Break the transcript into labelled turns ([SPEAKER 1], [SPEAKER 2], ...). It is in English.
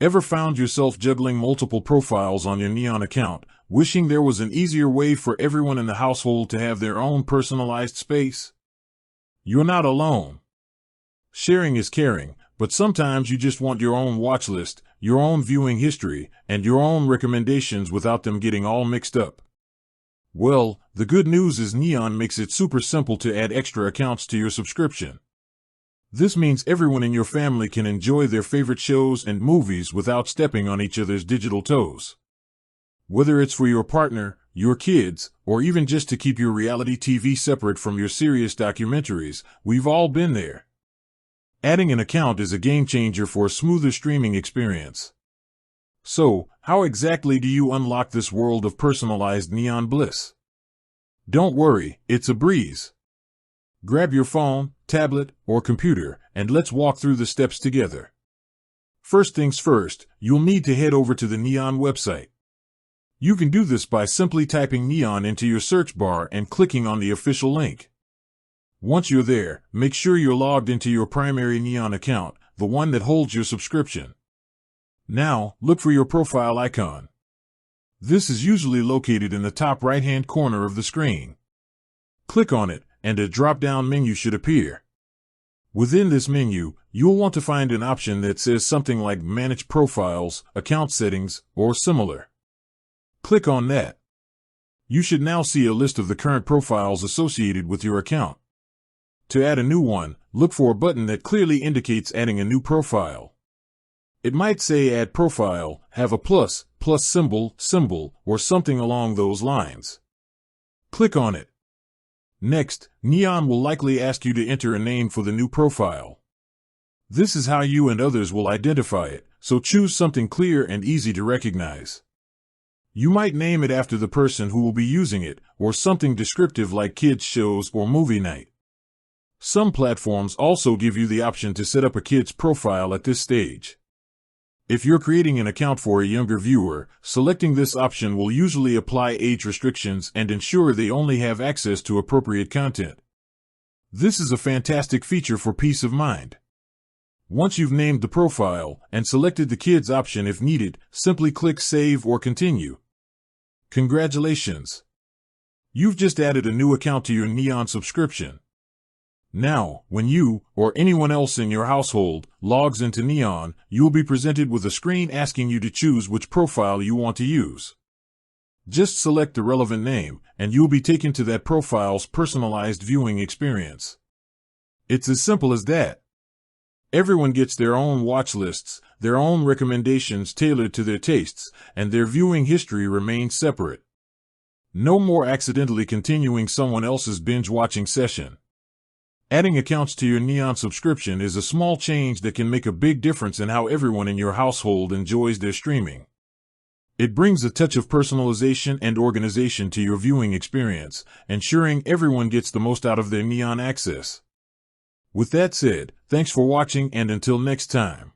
[SPEAKER 1] Ever found yourself juggling multiple profiles on your Neon account, wishing there was an easier way for everyone in the household to have their own personalized space? You're not alone. Sharing is caring, but sometimes you just want your own watch list, your own viewing history, and your own recommendations without them getting all mixed up. Well, the good news is Neon makes it super simple to add extra accounts to your subscription. This means everyone in your family can enjoy their favorite shows and movies without stepping on each other's digital toes. Whether it's for your partner, your kids, or even just to keep your reality TV separate from your serious documentaries, we've all been there. Adding an account is a game changer for a smoother streaming experience. So, how exactly do you unlock this world of personalized Neon bliss? Don't worry, it's a breeze. Grab your phone, tablet, or computer, and let's walk through the steps together. First things first, you'll need to head over to the Neon website. You can do this by simply typing Neon into your search bar and clicking on the official link. Once you're there, make sure you're logged into your primary Neon account, the one that holds your subscription. Now, look for your profile icon. This is usually located in the top right-hand corner of the screen. Click on it, and a drop-down menu should appear. Within this menu, you'll want to find an option that says something like Manage Profiles, Account Settings, or similar. Click on that. You should now see a list of the current profiles associated with your account. To add a new one, look for a button that clearly indicates adding a new profile. It might say Add Profile, have a plus symbol, or something along those lines. Click on it. Next, Neon will likely ask you to enter a name for the new profile. This is how you and others will identify it, so choose something clear and easy to recognize. You might name it after the person who will be using it, or something descriptive like kids' shows or movie night. Some platforms also give you the option to set up a kid's profile at this stage. If you're creating an account for a younger viewer, selecting this option will usually apply age restrictions and ensure they only have access to appropriate content. This is a fantastic feature for peace of mind. Once you've named the profile and selected the kids option if needed, simply click Save or Continue. Congratulations! You've just added a new account to your Neon subscription. Now, when you, or anyone else in your household, logs into Neon, you'll be presented with a screen asking you to choose which profile you want to use. Just select the relevant name, and you'll be taken to that profile's personalized viewing experience. It's as simple as that. Everyone gets their own watch lists, their own recommendations tailored to their tastes, and their viewing history remains separate. No more accidentally continuing someone else's binge-watching session. Adding accounts to your Neon subscription is a small change that can make a big difference in how everyone in your household enjoys their streaming. It brings a touch of personalization and organization to your viewing experience, ensuring everyone gets the most out of their Neon access. With that said, thanks for watching, and until next time.